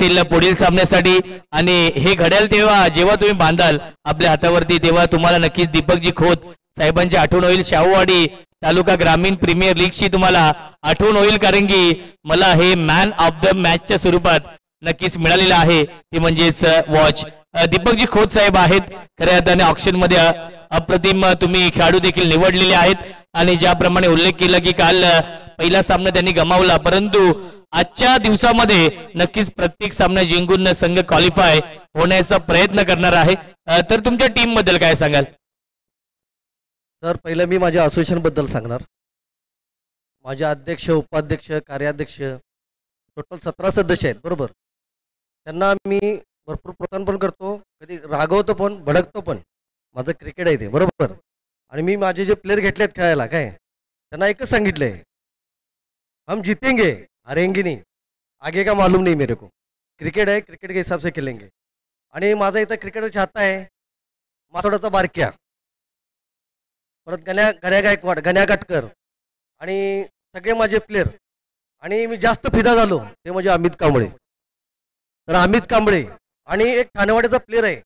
असतील पुढील सामन्यासाठी आणि हे घड्याळ जेव्हा तुम्ही बांधाल आपल्या हातावरती तेव्हा तुम्हाला नक्कीच दीपकजी खोत साहेबांची आठवण होईल. शाहूवाडी तालुका ग्रामीण प्रीमियर लीगची तुम्हाला आठवण होईल कारण की मला हे मॅन ऑफ द मॅचच्या स्वरूपात नक्कीच मिळालेलं आहे ते म्हणजेच वॉच. दीपकजी खोत साहेब आहेत खऱ्या अर्थाने ऑक्शन मध्ये अप्रतिम तुम्ही खेळाडू देखील निवडलेले आहेत आणि ज्याप्रमाणे उल्लेख केला की काल पहिला सामना त्यांनी गमावला परंतु आजच्या दिवसामध्ये नक्कीच प्रत्येक सामना जिंकून संघ क्वालिफाय होण्याचा प्रयत्न करणार आहे. तर तुमच्या टीम बद्दल काय सांगाल? सर पहिलं मी माझ्या असोसिएशन बद्दल सांगणार. माझे अध्यक्ष उपाध्यक्ष कार्याध्यक्ष टोटल 17 सदस्य आहेत बरोबर. त्यांना मी भरपूर प्रोत्साहन पण करतो कधी रागवतो पण भडकतो पण. माझं क्रिकेट आहे ते बरोबर. आणि मी माझे जे प्लेयर घेतलेत खेळायला काय त्यांना एकच सांगितलंय हम जीतेंगे हारेंगे नहीं आगे का मालूम नहीं मेरे को. क्रिकेट है क्रिकेट के हिसाब से खेलेंगे. आणि माझा इथं क्रिकेटर चाहता आहे मासोडाचा बारक्या परत गण्या गायकवाड गण्या काटकर आणि सगळे माझे प्लेयर. आणि मी जास्त फिदा झालो ते म्हणजे अमित कांबळे. तर अमित कांबळे आणि एक ठाणेवाड्याचा प्लेयर आहे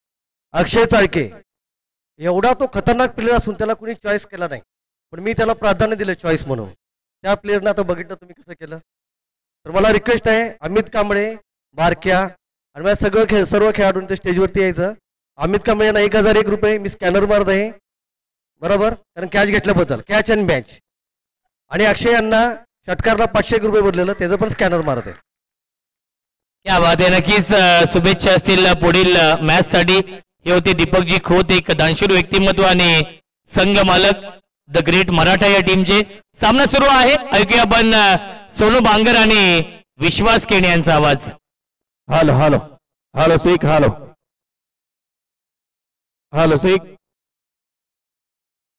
अक्षय चाळके. एवढा तो खतरनाक प्लेयर असून त्याला कुणी चॉईस केला नाही पण मी त्याला प्राधान्य दिलं चॉईस म्हणून. त्या प्लेयरनं आता बघितलं तुम्ही कसं केलं. तर मला रिक्वेस्ट आहे अमित कांबळे बारक्या आणि माझ्या सर्व खेळाडूंच्या स्टेजवरती यायचं. अमित कांबळे यांना 1001 रुपये मी स्कॅनर मारत आहे बरोबर कारण कॅच घेतल्याबद्दल कॅच अँड मॅच. आणि अक्षय यांना षटकारला 500 रुपये बदलेलं त्याचं पण स्कॅनर मारत आहे. क्या बात आहे. नक्कीच शुभेच्छा असतील पुढील मॅच साठी. हे होते दीपकजी खोत एक दानशूर व्यक्तिमत्व आणि संघ मालक द ग्रेट मराठा या टीमचे. सामना सुरू आहे ऐकूया आपण सोनू बांगर आणि विश्वास केणे यांचा आवाज. हॅलो हॅलो हॅलो सिक हॅलो हॅलो सिक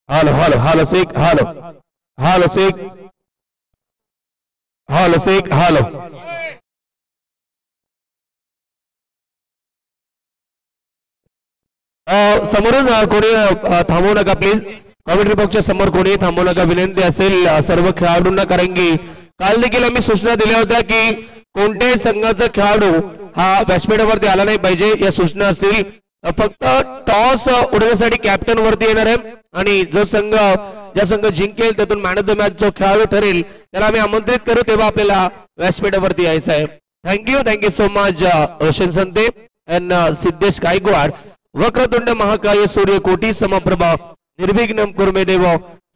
हॅलो हॅलो हॅलो सिक हॅलो हॅलो सिक हॅलो सिक हॅलो. समोरून कोणी थांबवू नका प्लीज. कॉमेंट्री बॉक्सच्या समोर कोणी थांबवू नका विनंती असेल सर्व खेळाडूंना कारण की काल देखील आम्ही सूचना दिल्या होत्या की कोणत्याही संघाचा खेळाडू हा व्यासपीठावरती आला नाही पाहिजे. या सूचना असतील. फक्त टॉस उडवण्यासाठी कॅप्टन वरती येणार आहे आणि जो संघ जिंकेल त्यातून मॅन ऑफ द मॅच जो खेळाडू ठरेल त्याला आम्ही आमंत्रित करू तेव्हा आपल्याला व्यासपीठावरती यायचं आहे. Thank you so much Roshan Sante and Siddhesh Gaikwad. वक्रतुंड महाकाय सूर्य कोटी समप्रभा निर्विघ्न कुर्मे देव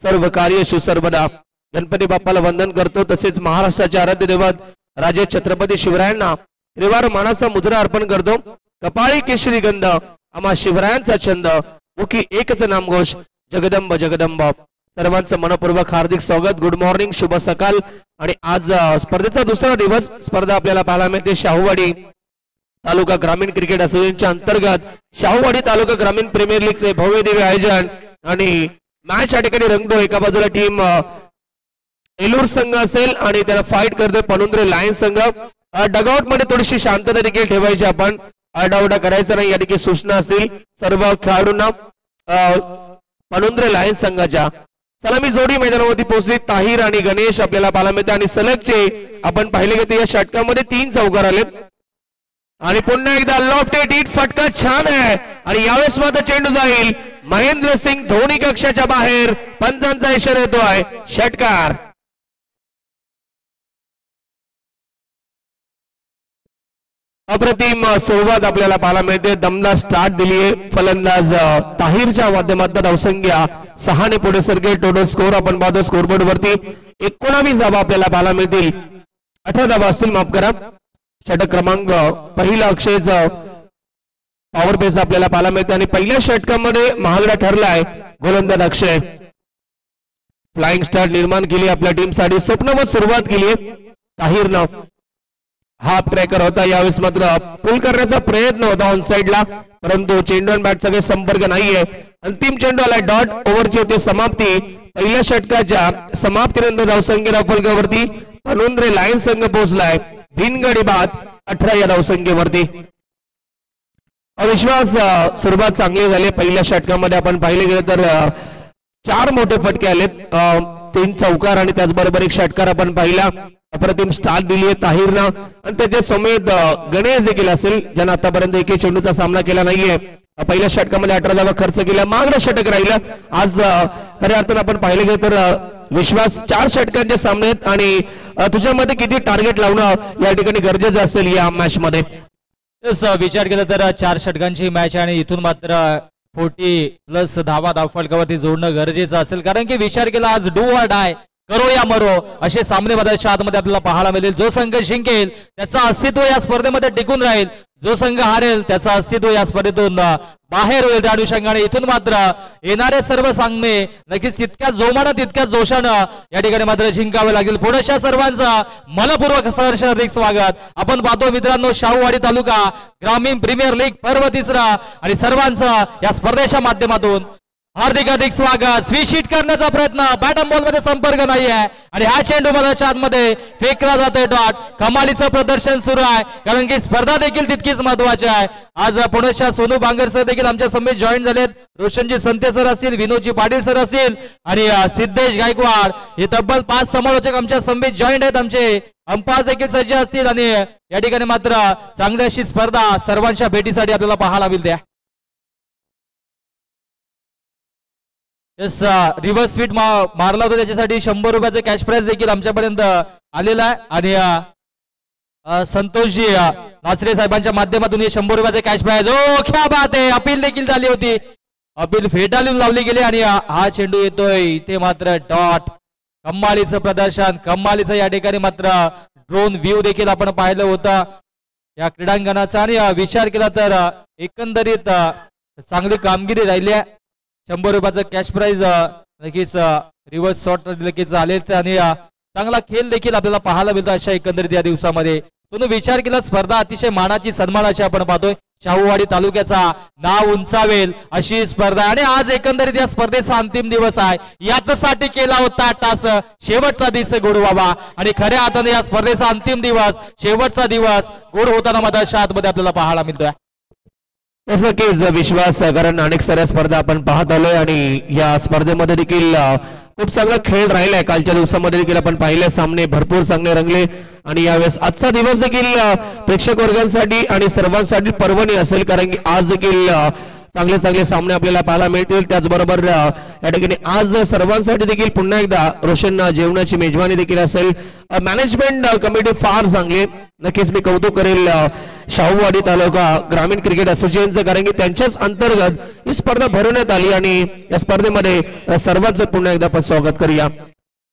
सर्व कार्येषु सर्वदा. गणपती बाप्पाला वंदन करतो तसेच महाराष्ट्राचे आराध्य दैवत राजे छत्रपती शिवरायांना त्रिवार मानाचा मुद्रा अर्पण करतो. कपाळी केशरी गंध आम्हा शिवरायांचा छंद मुखी एकच नामघोष जगदंब जगदंब. सर्वांचं मनपूर्वक हार्दिक स्वागत. गुड मॉर्निंग शुभ सकाळ. आणि आज स्पर्धेचा दुसरा दिवस. स्पर्धा आपल्याला पाहायला मिळते शाहूवाडी तालुका ग्रामीण क्रिकेट असोसिएशनच्या अंतर्गत शाहूवाडी तालुका ग्रामीण प्रीमियर लीगचे भव्य दिव्य आयोजन. आणि मॅच या ठिकाणी रंगतो. एका बाजूला टीम एलूर संघ असेल आणि त्याला फाईट करतोय पनुंद्रे लायन्स संघ. डगआउट मध्ये थोडीशी शांतता देखील ठेवायची. आपण आरडाओरडा करायचा नाही या ठिकाणी सूचना असतील सर्व खेळाडूंना. पनुंद्रे लायन्स संघाच्या सलामी जोडी मैदानावरती पोहोचली. ताहिर आणि गणेश आपल्याला पाहायला मिळते आणि सलगचे आपण पाहिले की या षटकामध्ये 3 चौकार आले आणि पुन्हा एकदा लॉफ्टेड हिट फटका छान आहे आणि यावेळेस मात्र चेंडू जाईल महेंद्र सिंग धोनी कक्षाच्या बाहेर. पंचांचा इशारा येतोय षटकार. अप्रतिम सुरुवात आपल्याला पाहायला मिळते. दमदार स्टार्ट दिलीये फलंदाज ताहिरच्या माध्यमातून धावसंख्या 6 ने पुढे सरके. टोटल स्कोर आपण पाहतो स्कोरबोर्ड वरती 19 धावा आपल्याला पाहायला मिळतील. 18 धावा असतील माफ करा. षटक क्रमांक पहिला अक्षयचा पॉवर पेस आपल्याला पाहायला मिळते आणि पहिल्या षटकामध्ये महागडा ठरलाय गोलंदाज अक्षय. फ्लाइंग स्टार निर्माण केली आपल्या टीम साठी. स्वप्नवत सुरुवात केली ताहिरनं. हाफ ट्रॅकर होता यावेळेस मात्र पुल करण्याचा प्रयत्न होता ऑन साइडला परंतु चेंडू आणि बॅटचा काही संपर्क नाहीये. अंतिम चेंडू आला डॉट ओव्हरची होते समाप्ती. पहिल्या षटकाच्या समाप्तीनंतर धावसंख्येच्या फलकावरती पनुंद्रे लायन्स संघ पोहोचलाय बिनगडी बाद 18 या धावसंख्येवरती. अविश्वास सुरुवात चांगली झाली. पहिल्या षटकामध्ये आपण पाहिले गेले तर 4 मोठे फटके आलेत. 3 चौकार आणि त्याचबरोबर 1 षटकार आपण पाहिला. अप्रतिम स्टार्ट दिली आहे ताहिरना आणि त्याच्या समेत गणेश देखील असेल ज्यांना आतापर्यंत एकही चेंडूचा सामना केला नाहीये. पहिल्या षटकामध्ये 18 धावा खर्च केला, मागणं षटक राहिलं. आज खऱ्या अर्थानं आपण पाहिलं गेलं तर विश्वास 4 षटकांचे सामने आहेत आणि तुझ्यामध्ये किती टार्गेट लावणं या ठिकाणी गरजेचं असेल या मॅच मध्ये. विचार केला तर 4 षटकांची मॅच आणि इथून मात्र 40+ धावा धावफलकावरती जोडणं गरजेचं असेल, कारण की विचार केला आज डू ऑर डाय, करो या मरो असे सामने मैदानाच्या आतमध्ये आपल्याला पाहायला मिळेल. जो संघ जिंकेल त्याचं अस्तित्व या स्पर्धेमध्ये टिकून राहील, जो संघ हारेल त्याचं अस्तित्व या स्पर्धेतून बाहेर होईल. त्या अनुषंगाने इथून मात्र येणारे सर्व सामने नक्कीच तितक्या जोमानं तितक्या जोशानं या ठिकाणी मात्र जिंकावे लागतील. पुढच्या सर्वांचं मनपूर्वक सहर्ष हार्दिक स्वागत. आपण पाहतो मित्रांनो, शाहूवाडी तालुका ग्रामीण प्रीमियर लीग पर्व 3 आणि सर्वांचं या स्पर्धेच्या माध्यमातून हार्दिक हार्दिक स्वागत. स्वीशीट करण्याचा प्रयत्न, बॅट बॉल मध्ये संपर्क नाहीये आणि हा चेंडू मधाच्या आतमध्ये फेकला जातोय. डॉट कमालीचं प्रदर्शन सुरू आहे, कारण की स्पर्धा देखील तितकीच महत्वाची आहे. आज पुण्याच्या सोनू बांगर सर देखील आमच्या समेत जॉईन झालेत. रोशनजी संते सर असतील, विनोदजी पाटील सर असतील आणि सिद्धेश गायकवाड हे तब्बल 5 समालोचक आमच्या समेत जॉईन आहेत. आमचे अंपायर देखील सज्ज असतील आणि या ठिकाणी मात्र चांगली अशी स्पर्धा सर्वांच्या भेटीसाठी आपल्याला पाहायला मिळते. रिव्हर्स स्वीट मारला होता, त्याच्यासाठी 100 रुपयाचं कॅश प्राइज देखील आमच्यापर्यंत आलेला आहे आणि संतोषजी नाचरे साहेबांच्या माध्यमातून हे 100 रुपयाचे कॅश प्राइज. ओ क्या बात आहे, अपील देखील झाली होती, अपील फेटाळून लावली गेली आणि हा चेंडू येतोय इथे मात्र डॉट. कम्मालीचं प्रदर्शन, कम्मालीचं या ठिकाणी मात्र ड्रोन व्ह्यू देखील आपण पाहिलं होतं या क्रीडांगणाचा आणि विचार केला तर एकंदरीत चांगली कामगिरी राहिली आहे. 100 रुपयाचं कॅश प्राइज नक्कीच रिव्हर्स शॉट नक्कीच आले आणि चांगला खेळ देखील आपल्याला पाहायला मिळतो अशा एकंदरीत या दिवसामध्ये. तुम्ही विचार केला स्पर्धा अतिशय मानाची सन्मानाची आपण पाहतोय. शाहूवाडी तालुक्याचा नाव उंचावेल अशी स्पर्धा आणि आज एकंदरीत या स्पर्धेचा अंतिम दिवस आहे. याच्यासाठी केला होता टास शेवटचा दिवस गोड व्हावा आणि खऱ्या अर्थाने या स्पर्धेचा अंतिम दिवस शेवटचा दिवस गोड होताना मधाच्या आतमध्ये आपल्याला पाहायला मिळतोय. नक्कीच विश्वास, कारण अनेक साऱ्या स्पर्धा आपण पाहत आलोय आणि या स्पर्धेमध्ये देखील खूप चांगला खेळ राहिलाय. कालच्या दिवसामध्ये देखील आपण पाहिले सामने भरपूर चांगले रंगले आणि यावेळेस आजचा दिवस देखील प्रेक्षक वर्गांसाठी आणि सर्वांसाठी पर्वणी असेल, कारण की आज देखील चांगले चांगले सामने आपल्याला पाहायला मिळतील. त्याचबरोबर या ठिकाणी आज सर्वांसाठी देखील पुन्हा एकदा रोशन जेवणाची मेजवानी देखील असेल. मॅनेजमेंट कमिटी फार चांगली, नक्कीच मी कौतुक करेल शाहूवाडी तालुका ग्रामीण क्रिकेट असोसिएशनचं, कारण की त्यांच्याच अंतर्गत ही स्पर्धा भरवण्यात आली आणि या स्पर्धेमध्ये सर्वांचं पुन्हा एकदा आपण स्वागत करूया.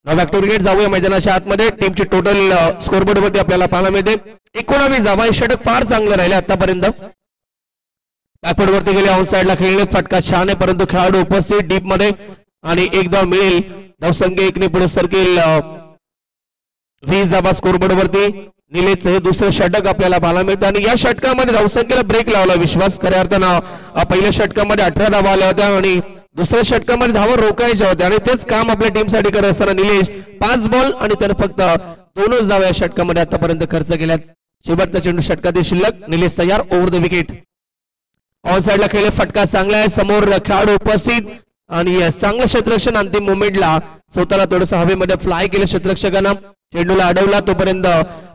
बॅक टू क्रिकेट जाऊया मैदानाच्या आतमध्ये. टीमची टोटल स्कोरबोर्ड वरती आपल्याला पाहायला मिळते 19 धावा. षटक फार चांगलं राहिले आतापर्यंत. बॅकवर्ड वरती गेले, ऑन साइडला खेळले, फटका छान आहे परंतु खेळाडू उपस्थित डीप मध्ये आणि 1 धाव मिळेल. धावसंख्या 1 ने पुढे सरकेल. 20 धावा स्कोरबोर्ड वरती. निलेशचं हे दुसरं षटक आपल्याला पाहायला मिळतं आणि या षटकामध्ये धावसंख्येला ब्रेक लावला विश्वास. खऱ्या अर्थानं पहिल्या षटकामध्ये 18 धावा आल्या होत्या आणि दुसऱ्या षटकामध्ये धावा रोखायच्या होत्या आणि तेच काम आपल्या टीमसाठी करत असताना निलेश 5 बॉल आणि त्यानं फक्त 2च धावा या षटकामध्ये आतापर्यंत खर्च केल्यात. शेवटचा चेंडू षटकातील शिल्लक. निलेश तयार, ओव्हर द विकेट. ऑन साइडला खेळले, फटका चांगला आहे, समोर खेळाडू उपस्थित आणि चांगलं क्षेत्ररक्षण. अंतिम मोमेंटला स्वतःला थोडस हवेमध्ये फ्लाय केलं क्षेत्ररक्षकांना, चेंडूला अडवला. तोपर्यंत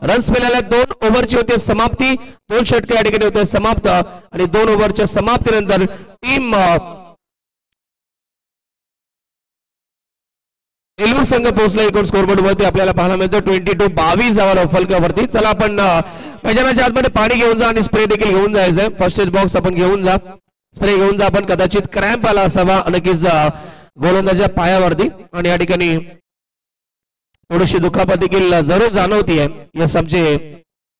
रन्स मिळाल्या. 2 ओव्हरची होते समाप्ती. 2 षटके या ठिकाणी होते समाप्त आणि 2 ओव्हरच्या समाप्तीनंतर टीम एलूर संघ पोहोचला. एकूण स्कोरबोर्ड वरती आपल्याला पाहायला मिळतो 22 धावा फलकावरती. चला आपण मैदानाच्या आतमध्ये पाणी घेऊन जा आणि स्प्रे देखील घेऊन जायचंय. फर्स्ट एड बॉक्स आपण घेऊन जा, स्प्रे घेऊन जा. आपण कदाचित क्रॅम्प आला असावा नक्कीच गोलंदाजाच्या पायावरती आणि या ठिकाणी थोडीशी दुखापत देखील जरूर जाणवतीये. यस, आमचे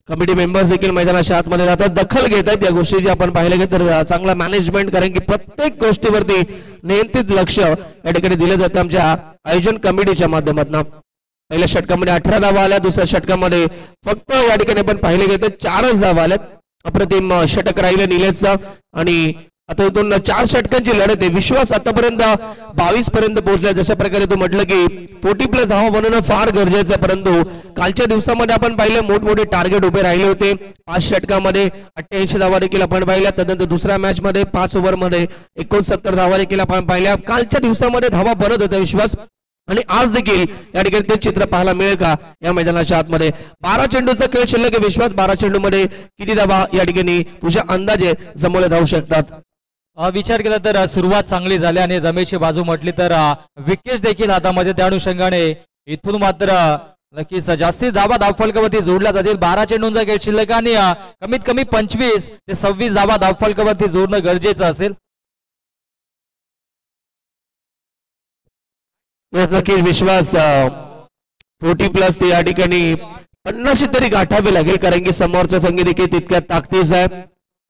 कमिटी मेंबर्स देखील मैदानाच्या आतमध्ये जातात, दखल घेत आहेत या गोष्टीची. आपण पाहिलं की तर चांगला मॅनेजमेंट, कारण की प्रत्येक गोष्टीवरती नियंत्रित लक्ष या ठिकाणी दिलं जातं आमच्या आयोजन कमिटीच्या माध्यमातून. पहिल्या षटकामध्ये 18 धावा आल्या, दुसऱ्या षटकामध्ये फक्त या ठिकाणी आपण पाहिले गेलं तर 4च धावा आल्यात. अप्रतिम षटक राहिलं निलेशचं आणि आता इथून 4 षटकांची लढत आहे. विश्वास आतापर्यंत 22 पर्यंत पोहोचला. जशा प्रकारे तू म्हटलं की 40+ धावा बनवणं फार गरजेचं आहे, परंतु कालच्या दिवसामध्ये आपण पाहिलं मोठमोठे टार्गेट उभे राहिले होते. 5 षटकामध्ये 88 धावा देखील आपण पाहिल्या. त्यानंतर दुसऱ्या मॅच मध्ये 5 ओव्हरमध्ये 69 धावा देखील आपण पाहिल्या. कालच्या दिवसामध्ये धावा बनत होत्या विश्वास. आणि आज देखील या ठिकाणी ते चित्र पाहायला मिळेल का या मैदानाच्या आतमध्ये? 12 चेंडूचा खेळ शिल्लक आहे विश्वास. 12 चेंडूमध्ये किती धावा या ठिकाणी तुझ्या अंदाजे जमवल्या जाऊ शकतात? विचार केला तर सुरुवात चांगली झाली आणि जमेची बाजू म्हटली तर विकेट देखील हातामध्ये, त्या अनुषंगाने इथून मात्र नक्कीच जास्तीत धावा धावफलकावरती जोडल्या जातील. 12 चेंडूंचा खेळ शिल्लक आणि कमीत कमी 25 ते 26 धावा धावफलकावरती जोडणं गरजेचं असेल. नक्कीच विश्वास 40+ या ठिकाणी 50 तरी गाठावे लागेल, कारण की समोरचा संघ देखील तितक्या ताकदीचा आहे.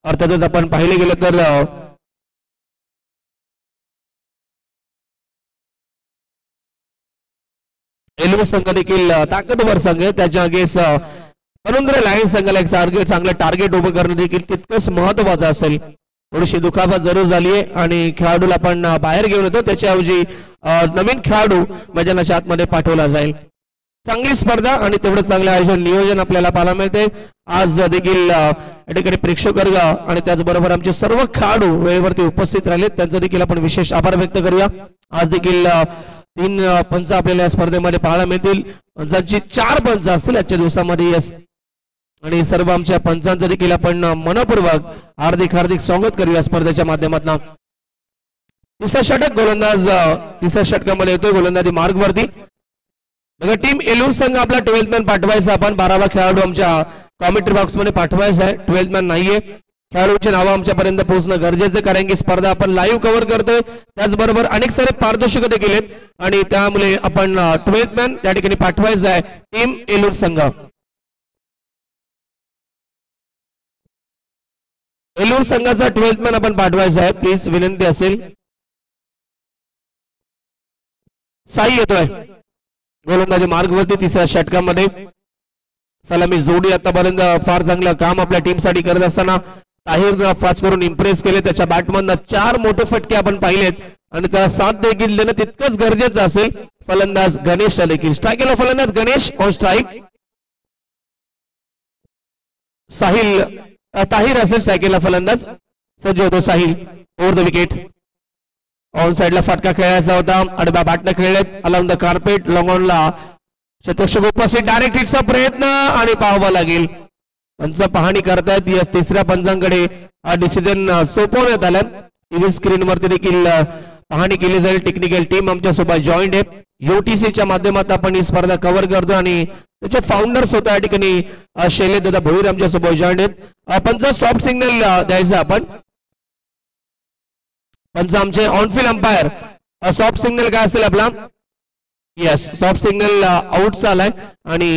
अर्थातच आपण पाहिले गेलं तर एलओ संघ देखील ताकदवर संघ आहे. त्याच्या अगेन्स्ट परुंद्रे लायन्स संघाला एक चांगलं टार्गेट उभं करणं देखील तितकंच महत्वाचं असेल. थोडीशी दुखापत जरूर झाली आहे आणि खेळाडूला आपण बाहेर घेऊन येतो, त्याच्याऐवजी नवीन खेळाडू मैदानाच्या आतमध्ये पाठवला जाईल. चांगली स्पर्धा आणि तेवढं चांगलं आयोजन नियोजन आपल्याला पाहायला मिळते. आज देखील या ठिकाणी प्रेक्षक वर्ग आणि त्याचबरोबर आमचे सर्व खेळाडू वेळेवरती उपस्थित राहिले, त्यांचा देखील आपण विशेष आभार व्यक्त करूया. आज देखील 3 पंच आपल्याला या स्पर्धेमध्ये पाहायला मिळतील. पंचांची 4 पंच असतील आजच्या दिवसामध्ये. आणि सर्व आमच्या पंचांचं देखील आपण मनपूर्वक हार्दिक स्वागत करूया स्पर्धेच्या माध्यमातून. तिसरा षटक गोलंदाज तिसऱ्या षटकामध्ये येतोय गोलंदाजी मार्गवरती. बघा टीम एलूर संघ आपला 12th मॅन पाठवायचा. आपण 12वा खेळाडू आमच्या कॉमेंट्री बॉक्स मध्ये पाठवायचा आहे. 12th मॅन नाहीये. खेळाडूचे नाव आमच्यापर्यंत पोहोचणं गरजेचं, कारण की स्पर्धा आपण लाईव्ह कव्हर करतोय. त्याचबरोबर अनेक सारे पारदर्शक देखील आहेत आणि त्यामुळे आपण 12th मॅन त्या ठिकाणी पाठवायचा आहे टीम एलूर संघ. एलूर संघाचा 12th मॅन आपण पाठवायचा आहे, प्लीज विनंती असेल. साई येतोय गोलंदाजी मार्गवरती तिसऱ्या षटकामध्ये. सलामी जोडी आतापर्यंत फार चांगलं काम आपल्या टीमसाठी करत असताना ताहिरनं फास्ट करून इम्प्रेस केले. त्याच्या बॅटमधनं 4 मोठे फटके आपण पाहिलेत आणि त्याला साथ देखील देणं तितकंच गरजेचं असेल. फलंदाज गणेश देखील स्ट्राईकला. फलंदाज गणेश ऑन स्ट्राईक. साहिल ताहिर असेल स्ट्राईकला फलंदाज. सज्ज होतो Sahil. Over the wicket. On साइडला फटका खेळायचा होता. अडबा बॅटनं खेळलेत. Along the carpet. लॉंग ऑनला शतरक्षक उपस्थित. डायरेक्ट हिटचा प्रयत्न आणि पाहावा लागेल. पंच पाहणी करतायत. या तिसऱ्या पंचांकडे हा डिसिजन सोपवण्यात आला. टीव्ही स्क्रीन वरती देखील पाहणी केली जाईल. टेक्निकल टीम आमच्या सोबत जॉईंट आहे. यूटीसीच्या माध्यमातून आपण ही स्पर्धा कव्हर करतो आणि त्याचे फाउंडर्स होता या ठिकाणी शैलेश दादा भोईर आमच्या सोबत जॉईंट आहेत. पंच सॉफ्ट सिग्नल द्यायचं आपण. पंच आमचे ऑनफिल्ड अंपायर. सॉफ्ट सिग्नल काय असेल आपला? यस, सॉफ्ट सिग्नल आउटचा आलाय आणि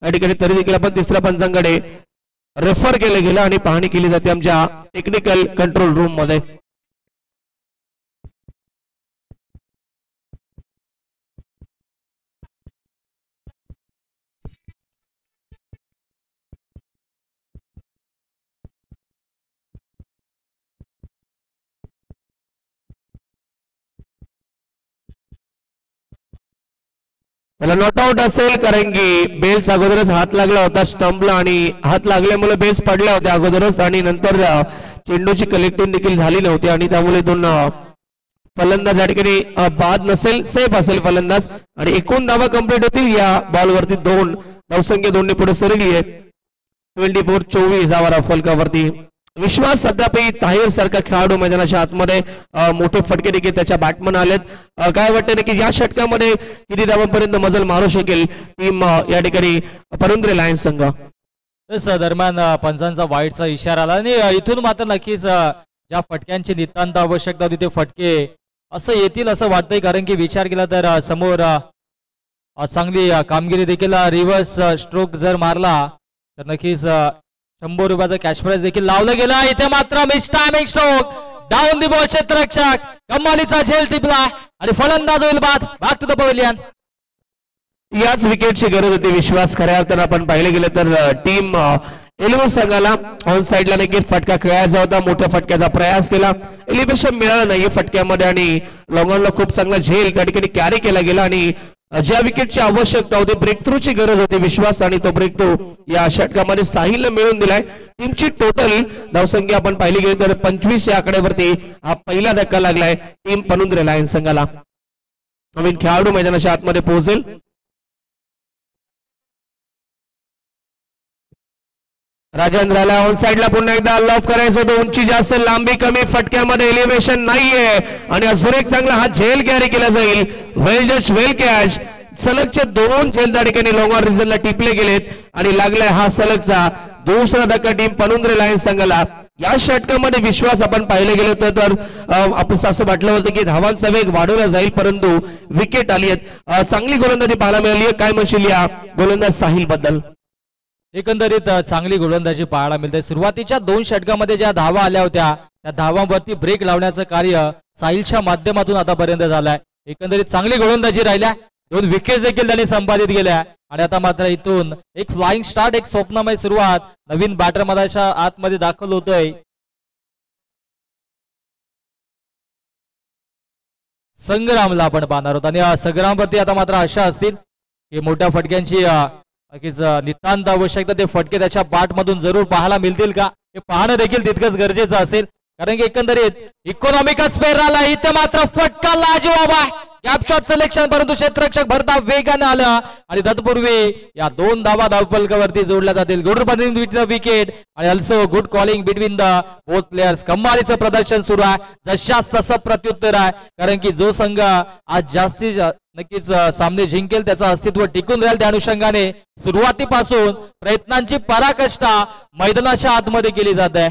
या ठिकाणी तरी देखील आपण तिसऱ्या पंचांकडे रेफर केलं गेलं आणि पाहणी केली जाते आमच्या टेक्निकल कंट्रोल रूम मध्ये. त्याला नॉट आउट असेल, कारण की बेल्स अगोदरच हात लागला होता स्टंपला आणि हात लागल्यामुळे बेल्स पडल्या होत्या अगोदरच आणि नंतर चेंडूची कलेक्टिंग देखील झाली नव्हती आणि त्यामुळे दोन फलंदाज या ठिकाणी बाद नसेल, सेफ असेल फलंदाज आणि एकूण धावा कंप्लीट होतील. या बॉलवरती 2 धावसंख्या 2 ने पुढे सरकली आहे. 24-24 धावा फलकावरती. विश्वास सध्यापैकी ताहिर सारखा खेळाडू मैदानाच्या आतमध्ये मोठे फटके देखील त्याच्या बॅटमन आलेत. काय वाटतं की या षटकामध्ये किती धावांपर्यंत मजल मारू शकेल टीम या ठिकाणी परुंद्रे लायन्स संघ? दरम्यान पंचांचा वाईटचा इशारा आला आणि इथून मात्र नक्कीच ज्या फटक्यांची नितांत आवश्यकता होती ते फटके असं येतील असं वाटतंय, कारण की विचार केला तर समोर चांगली कामगिरी देखील रिव्हर्स स्ट्रोक जर मारला तर नक्कीच 100 रुपयाचं कॅश प्राइज देखील लावलं गेलं. इथे मात्र miss timing stroke down the ball. क्षेत्ररक्षक कमालीचा झेल टिपला आणि फलंदाज होईल बाद. Back to the pavilion. याच विकेटची गरज होती विश्वास. खऱ्या अर्थानं आपण पाहिले गेलं तर टीम एलिव्हेशन संघाला ऑन साइडला नक्कीच फटका खेळायचा होता. मोठ्या फटक्याचा प्रयास केला. एलिव्हेशन मिळालं नाही फटक्यामध्ये आणि लॉंगॉनला खूप चांगला झेल त्या ठिकाणी कॅरी केला गेला आणि ज्या विकेटची आवश्यकता होती, ब्रेक थ्रूची गरज होती विश्वास आणि तो ब्रेक थ्रू या षटकामध्ये साहिलने मिळवून दिलाय. टीमची टोटल धावसंख्या आपण पाहिली गेली तर 25 या आकड्यावरती हा पहिला धक्का लागलाय टीम परुंद्रे लायन्स संघाला. नवीन खेळाडू मैदानाच्या आतमध्ये पोहोचेल. राजेंद्राला ऑन साइडला पुन्हा एकदा लॉक करायचं होतं. उंची जास्त, लांबी कमी, फटक्यामध्ये एलिव्हेशन नाहीये आणि अजून एक चांगला हा झेल कॅरी केला जाईल. वेल जस्ट वेल कॅच. सलगचे 2 झेल त्या ठिकाणी लॉंगर रिझनला टिपले गेलेत आणि लागलाय हा सलगचा दुसरा धक्का टीम पनुंद्रे लायन्स संघाला. या षटकामध्ये विश्वास आपण पाहिले गेलो तर आपण असं वाटलं होतं की धावांचा वेग वाढवला जाईल, परंतु विकेट आली आहेत. चांगली गोलंदाजी पाहायला मिळाली आहे. काय म्हणशील या गोलंदाज साहिल बद्दल? एकंदरीत चांगली गोलंदाजी पाहायला मिळते. सुरुवातीच्या 2 षटकामध्ये ज्या धावा आल्या होत्या त्या धावांवरती ब्रेक लावण्याचं कार्य साहिलच्या माध्यमातून आतापर्यंत झालंय. एकंदरीत चांगली गोलंदाजी राहिल्या. 2 विकेट देखील त्यांनी संपादित केल्या आणि आता मात्र इथून एक फ्लाइंग स्टार्ट, एक स्वप्नमय सुरुवात नवीन बॅटर मधाच्या आतमध्ये दाखल होतोय. संग्रामला आपण पाहणार आहोत आणि संग्रामवरती आता मात्र आशा असतील की मोठ्या फटक्यांची नक्कीच नितांत आवश्यकता. ते फटके त्याच्या बॅट मधून जरूर पाहायला मिळतील का हे पाहणं देखील तितकंच गरजेचं असेल, कारण की एकंदरीत इकॉनॉमिकल स्पेअर आला. इथे मात्र फटका लाजवाब आहे. गॅप शॉट सिलेक्शन, परंतु क्षेत्ररक्षक भरता वेगाने आला आणि तत्पूर्वी या 2 धावा धावफलकावरती जोडल्या जातील. Good running between the wicket आणि also good calling between the both players. कमालीचं प्रदर्शन सुरू आहे. जशास तसं प्रत्युत्तर आहे, कारण की जो संघ आज जास्तीत नक्कीच सामने जिंकेल त्याचं अस्तित्व टिकून राहील. त्या अनुषंगाने सुरुवातीपासून प्रयत्नांची पराकाष्ठा मैदानाच्या आतमध्ये केली जात आहे.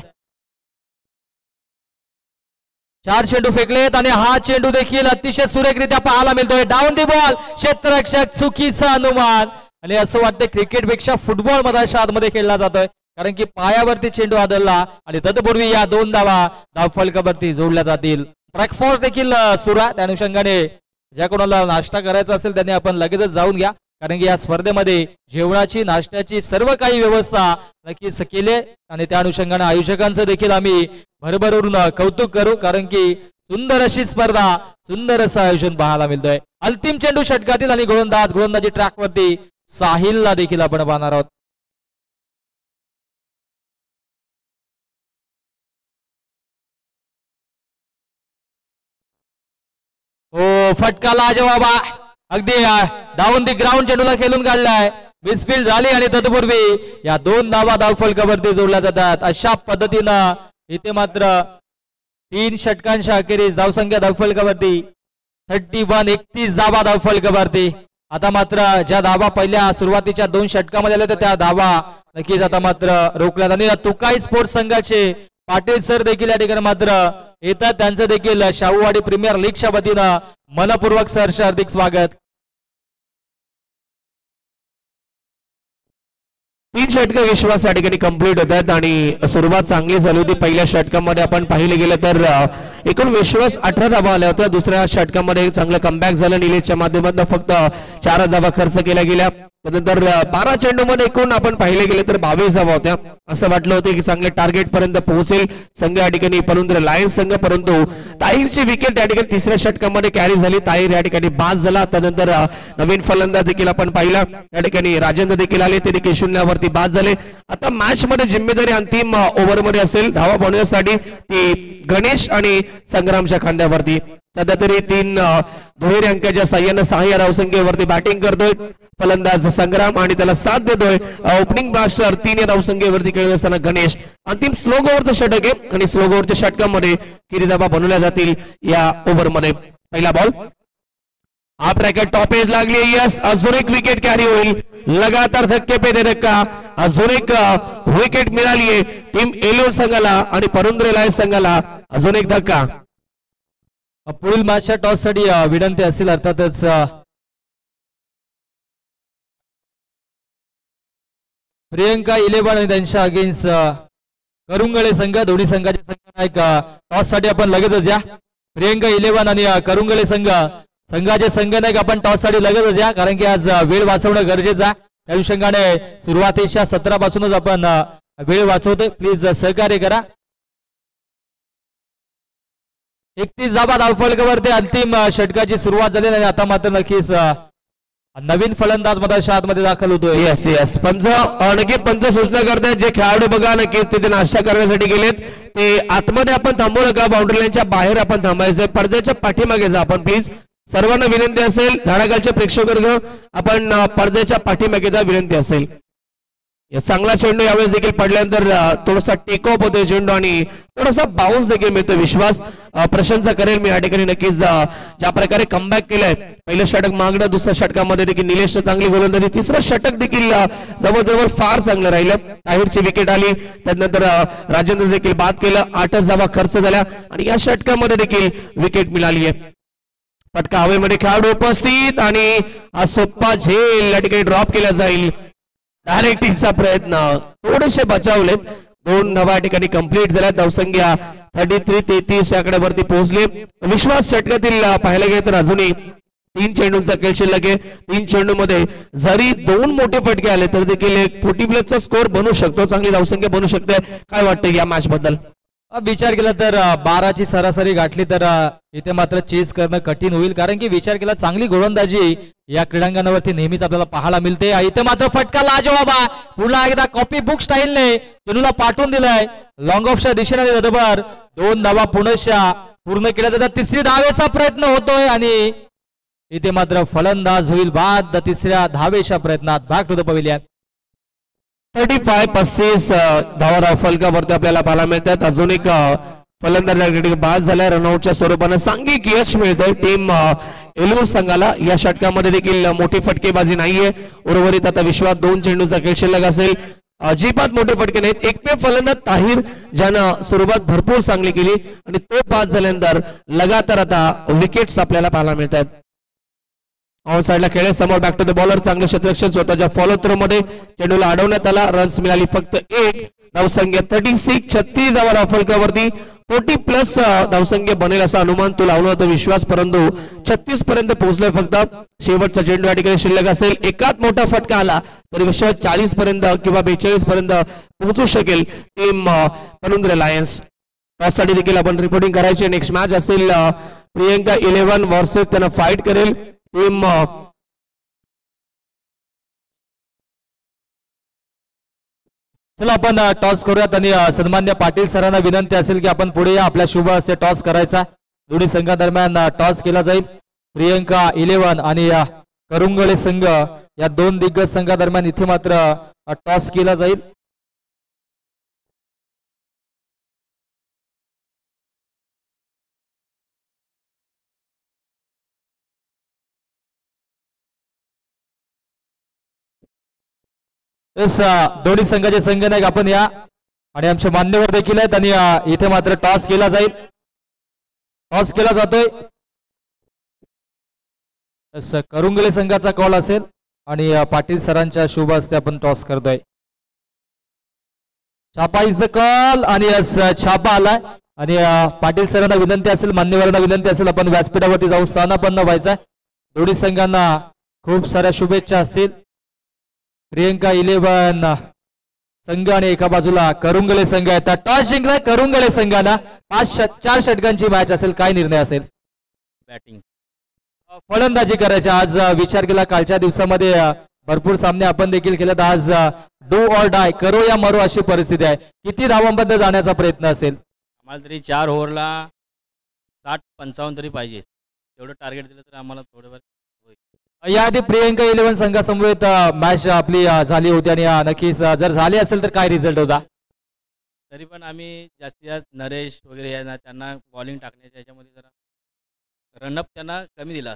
4 चेंडू फेकलेत आणि हा चेंडू देखील अतिशय सुरेखरित्या पाहायला मिळतोय. डाऊन दी बॉल, क्षेत्ररक्षक चुकीचा अनुमान आणि असं वाटतं क्रिकेटपेक्षा फुटबॉल मधाच्या आतमध्ये खेळला जातोय, कारण की पायावरती चेंडू आदळला आणि तत्पूर्वी या 2 धावा धावफलकावरती जोडल्या जातील. ब्रेकफास्ट देखील सुरू आहे. त्या अनुषंगाने ज्या कोणाला नाश्ता करायचा असेल त्यांनी आपण लगेचच जाऊन घ्या, कारण की या स्पर्धेमध्ये जेवणाची, नाश्त्याची सर्व काही व्यवस्था नक्कीच केले आणि त्या अनुषंगाने आयोजकांचं देखील आम्ही भरभरून कौतुक करू, कारण की सुंदर अशी स्पर्धा, सुंदर असं आयोजन पाहायला मिळतोय. अंतिम चेंडू षटकातील आणि गोलंदाजी ट्रॅकवरती साहिलला देखील आपण पाहणार आहोत. हो, फटका लाजवाब अगदी डाऊन दी ग्राउंड चेंडूला खेळून काढलाय. मिसफील्ड झाली आणि तत्पूर्वी या 2 धावा धावफलकावरती जोडल्या जातात. अशा पद्धतीनं इथे मात्र 3 षटकांच्या अखेरीस धावसंख्या धावफलकावरती 31 धावा धावफलकावरती. आता मात्र ज्या धावा पहिल्या सुरुवातीच्या 2 षटकामध्ये आल्या होत्या त्या धावा नक्कीच आता मात्र रोखल्यात आणि तुकाई स्पोर्ट्स संघाचे पाटील सर देखील या ठिकाणी मात्र येतात. त्यांचं देखील शाहूवाडी प्रीमियर लीगच्या वतीनं मनपूर्वक सहर्ष हार्दिक स्वागत. 3 षटक विश्वास या ठिकाणी कंप्लीट होत आहेत आणि सुरुवात चांगली झाली होती. पहिल्या षटकामध्ये आपण पाहिले गेलं तर एकूण विश्वास 18 धावा आल्या होत्या. दुसऱ्या षटकामध्ये चांगलं कमबॅक झालं. निलेशच्या माध्यमातून फक्त 4 धावा खर्च केल्या गेल्या. त्यानंतर 12 चेंडूमध्ये एकूण आपण पाहिले गेले तर 22 धावा होत्या. असं वाटलं होतं की चांगले टार्गेट पर्यंत पोहोचेल संघ या ठिकाणी पनुंद्रे लायन्स संघ, परंतु ताहीरची विकेट या ठिकाणी तिसऱ्या षटकामध्ये कॅरी झाली. ताहीर या ठिकाणी बाद झाला. त्यानंतर नवीन फलंदाज देखील आपण पाहिला या ठिकाणी राजेंद्र देखील आले, ते देखील 0वरती बाद झाले. आता मॅच मध्ये जिम्मेदारी अंतिम ओव्हरमध्ये असेल धावा बनवण्यासाठी ती गणेश आणि संग्रामच्या खांद्यावरती. सध्या तरी 3 दुहेरी अंकाच्या साह्यानं 6 धावसंख्येवरती बॅटिंग करतोय फलंदाज संग्राम आणि त्याला साथ देतोय ओपनिंग ब्लास्टर 3 धावसंख्येवरती खेळत असताना गणेश. अंतिम स्लो ओव्हरचं षटक आहे आणि स्लो ओव्हरच्या षटकामध्ये किती धावा बनवल्या जातील या ओव्हरमध्ये. पहिला बॉल, आप रॅकेट टॉप एज लागली. यस, अजून एक विकेट कॅरी होईल. लगातार धक्के पे दे धक्का. अजून एक विकेट मिळाली आहे टीम एलोर संघाला आणि पनुंद्रे लायन्स संघाला. अजून एक धक्का. पुढील मॅचच्या टॉस साठी विनंती असेल अर्थातच प्रियंका 11 आणि त्यांच्या अगेन्स्ट करुंगळे संघ. दोन्ही संघाचे संघनायक टॉस साठी आपण लगेचच या. प्रियंका 11 आणि करुंगळे संघाचे संघनायक आपण टॉस साठी लगेचच या, कारण की आज वेळ वाचवणं गरजेचं आहे. त्या अनुषंगाने सुरुवातीच्या 17 पासूनच आपण वेळ वाचवतोय. प्लीज सहकार्य करा. 31 धावा धावफलकावरती अंतिम षटकाची सुरुवात झाली आणि आता मात्र नक्कीच नवीन फलंदाज मधाच्या आतमध्ये दाखल होतोय. यस यस, पंच सूचना करतायत जे खेळाडू बघा नक्कीच तिथे नाश्ता करण्यासाठी गेलेत ते आतमध्ये आपण थांबू नका. बाउंड्री लाईनच्या बाहेर आपण थांबायचं. पडद्याच्या पाठीमागे जा आपण प्लीज. सर्वांना विनंती असेल, झाडाखालचे प्रेक्षकवर्ग आपण पडद्याच्या पाठीमागे जा, विनंती असेल. चांगला चेंडू यावेळेस देखील पडल्यानंतर थोडासा टेक ऑफ होतोय चेंडू आणि थोडासा बाउन्स देखील मिळतो. विश्वास प्रशंसा करेल मी या ठिकाणी नक्कीच. ज्या प्रकारे कमबॅक केलंय, पहिलं षटक मागणं, दुसऱ्या षटकामध्ये देखील निलेश चांगली गोलंदाजी, तिसरं षटक देखील जवळजवळ फार चांगलं राहिलं. ताहिरची विकेट आली, त्यानंतर राजेंद्र देखील बाद केलं, 8 धावा खर्च झाल्या आणि या षटकामध्ये देखील विकेट मिळाली आहे. फटका हवेमध्ये, खेळाडू उपस्थित आणि सोप्पा झेल या ठिकाणी ड्रॉप केला जाईल. डायरेक्टिंगचा प्रयत्न, थोडेसे बचावलेत. 2 धावा या ठिकाणी कंप्लीट झाल्या. धावसंख्या 33-33 आकड्यावरती पोहोचले. विश्वास षटकातील पाहायला गेलं तर अजूनही 3 चेंडूंचा खेळ शिल्लक आहे. 3 चेंडूमध्ये जरी 2 मोठे फटके आले तर देखील एक 40+ स्कोर बनू शकतो, चांगली धावसंख्या बनू शकते. काय वाटतं या मॅच बद्दल? विचार केला तर 12ची सरासरी गाठली तर इथे मात्र चेस करणं कठीण होईल, कारण की विचार केला चांगली गोलंदाजी या क्रीडांगणावरती नेहमीच आपल्याला पाहायला मिळते. इथे मात्र फटका लाजवाब, पुन्हा एकदा कॉपी बुक स्टाईलने चेंडूला पाठवून दिलाय लॉंग ऑफच्या दिशेने. बरोबर 2 धावा पुनश्या पूर्ण केल्या जातात. 3री धावेचा प्रयत्न होतोय आणि इथे मात्र फलंदाज होईल बाद 3ऱ्या धावेच्या प्रयत्नात. Back to the pavilion. 35 धावा फलकावरती आपल्याला पाहायला मिळतात. अजून एक फलंदाज बाद झाल्या. रनआउटच्या स्वरूपानं सांघिक यश मिळतंय टीम एलूर संघाला. या षटकामध्ये देखील मोठी फटकेबाजी नाहीये. उर्वरित आता विश्वास 2 चेंडूचा खेळ शिल्लक असेल. अजिबात मोठे फटके नाहीत. एकमेव फलंदाज ताहिर ज्यानं सुरुवात भरपूर चांगली केली आणि तो बाद झाल्यानंतर लगातार आता विकेट्स आपल्याला पाहायला मिळतात. ऑन साइडला खेळ समोर, बॅक टू द बॉलर, चांगलं क्षेत्ररक्षण स्वतःच्या फॉलो थ्रो मध्ये चेंडूला अडवण्यात आला. रन्स मिळाली फक्त 1. धावसंख्या 36 धावा फलकावरती. 40+ धावसंख्या बनेल असा अनुमान तो लावला होता विश्वास, परंतु 36 पर्यंत पोहोचलोय फक्त. शेवटचा चेंडू या ठिकाणी शिल्लक असेल. एकाच मोठा फटका आला तरी विश्वास 40 पर्यंत किंवा 42 पर्यंत पोहोचू शकेल टीम पनुंद्रे लायन्स. त्यासाठी देखील आपण रिपोर्टिंग करायची. नेक्स्ट मॅच असेल प्रियंका 11 वर्सेस त्यांना फाईट करेल टीम चला आपण टॉस करूयात आणि सन्मान्य पाटील सरांना विनंती असेल की आपण पुढे या, आपल्या शुभ हस्ते टॉस करायचा. दोन्ही संघादरम्यान टॉस केला जाईल. प्रियंका 11 आणि करुंगळे संघ या 2 दिग्गज संघादरम्यान इथे मात्र टॉस केला जाईल. दोन्ही संघाचे संघनायक आपण या आणि आमचे मान्यवर देखील आहेत आणि इथे मात्र टॉस केला जाईल. टॉस केला जातोय. करुंगले संघाचा कॉल असेल आणि पाटील सरांच्या शुभ हस्ते आपण टॉस करतोय. छापा इज द कॉल आणि छापा आलाय आणि पाटील सरांना विनंती असेल, मान्यवरांना विनंती असेल, आपण व्यासपीठावरती जाऊन स्थानापन्न व्हायचं. दोन्ही संघांना खूप साऱ्या शुभेच्छा असतील. प्रियंका 11 संघ आणि एका बाजूला करुंगले संघ आहे. टॉस जिंकलाय करुंगले संघाला. 4 षटकांची मॅच असेल. काय निर्णय असेल? बॅटिंग फलंदाजी करायची. आज विचार केला कालच्या दिवसामध्ये भरपूर सामने आपण देखील केलेत. आज डू ऑर डाय, करो या मरो अशी परिस्थिती आहे. किती धावांबद्दल जाण्याचा प्रयत्न असेल? आम्हाला तरी 4 ओव्हरला 60-55 तरी पाहिजे. तेवढं टार्गेट दिलं तर आम्हाला थोडंफार. याआधी प्रियंका 11 संघासमवेत मॅच आपली झाली होती आणि नक्कीच जर झाली असेल तर काय रिझल्ट होता? तरी पण आम्ही जास्तीत जास्त नरेश वगैरे यांना त्यांना बॉलिंग टाकण्याच्या याच्यामध्ये जरा रनअप त्यांना कमी दिला.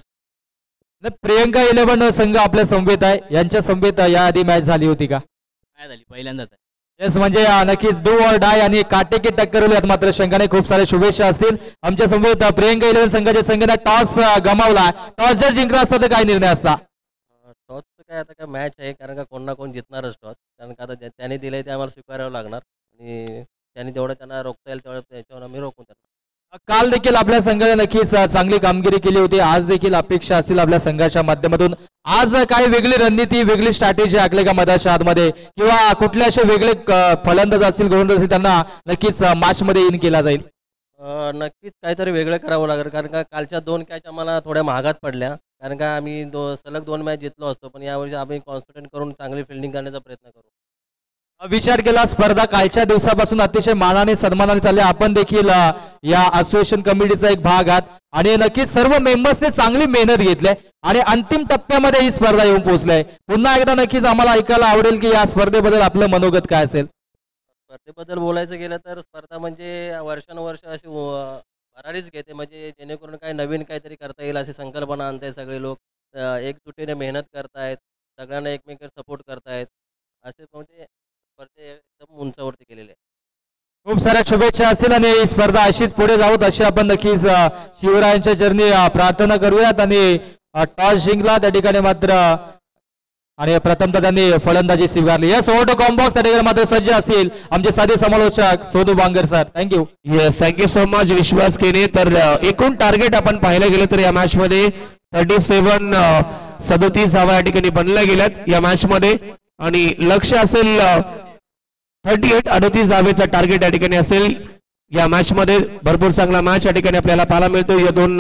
प्रियंका 11 संघ आपल्या समवेत आहे. यांच्या समवेत याआधी मॅच झाली होती का? काय झाली पहिल्यांदाच आहे. येस, म्हणजे नक्कीच डू ऑर डाय आणि काटेकी टक्कर होईल. मात्र संघाने खूप साऱ्या शुभेच्छा असतील. आमच्या समवेत प्रियंका 11 संघाच्या संघाने टॉस गमावला. टॉस जर जिंकला असता तर काय निर्णय असता? टॉसचं काय, आता काय मॅच आहे, कारण का कोण ना कोण जिंकणारच टॉस. कारण का आता त्याने दिलंय ते आम्हाला स्वीकारावं लागणार आणि त्यांनी जेवढं त्यांना रोखता येईल तेवढं त्याच्यावर आम्ही रोखून त्यांना. काल देखील आपल्या संघाने नक्कीच चांगली कामगिरी केली होती. आज देखील अपेक्षा असतील आपल्या संघाच्या माध्यमातून. आज काही वेगळी रणनीती, वेगळी स्ट्रॅटेजी आखली का मैदानाच्या आतमध्ये, किंवा कुठले असे वेगळे फलंदाज असतील, गोलंदाज असतील, त्यांना नक्कीच मॅच मध्ये इन केला जाईल? नक्कीच काहीतरी वेगळं करावं लागेल, कारण का कालच्या 2 कॅच आम्हाला थोड्या महागात पडल्या. कारण का आम्ही सलग 2 मॅच जिंकलो असतो, पण यावेळी आम्ही कॉन्सन्ट्रेट करून चांगली फिल्डिंग करण्याचा प्रयत्न करू. विचार केला स्पर्धा कालच्या दिवसापासून अतिशय मानाने सन्मानाने चालले. आपण देखील या असोसिएशन कमिटीचा एक भाग आहात आणि नक्कीच सर्व मेंबर्सने चांगली मेहनत घेतली आणि अंतिम टप्प्यामध्ये ही स्पर्धा येऊन पोहोचलाय. पुन्हा एकदा नक्कीच आम्हाला ऐकायला आवडेल की या स्पर्धेबद्दल आपलं मनोगत काय असेल. स्पर्धेबद्दल बोलायचं गेलं तर स्पर्धा म्हणजे वर्षानुवर्ष अशी भरारीच घेते, म्हणजे जेणेकरून काही नवीन काहीतरी करता येईल अशी संकल्पना आणतायत. सगळे लोक एकजुटीने मेहनत करतायत, सगळ्यांना एकमेकांना सपोर्ट करतायत. असे म्हणजे स्पर्धे एकदम उंचावरती केलेले आहे. खूप साऱ्या शुभेच्छा असतील आणि ही स्पर्धा अशीच पुढे जाऊत अशी आपण नक्कीच शिवरायांच्या चरणी प्रार्थना करूयात. आणि टॉस जिंकला त्या ठिकाणी मात्र आणि प्रथमतः त्यांनी फलंदाजी स्वीकारली. यस, ओव्हर कॉम्बॉक्स त्या ठिकाणी मात्र सज्ज असतील आमचे साधे समालोचक Sonu Bangar sir. Thank you. Yes, thank you so much Vishwas केने. तर एकूण टार्गेट आपण पाहायला गेलं तर या मॅच मध्ये 37 धावा या ठिकाणी बनल्या गेल्यात या मॅच मध्ये आणि लक्ष असेल 38 धावेचा टार्गेट या ठिकाणी असेल या मॅच मध्ये. भरपूर चांगला मॅच या ठिकाणी आपल्याला पाहायला मिळतो. या दोन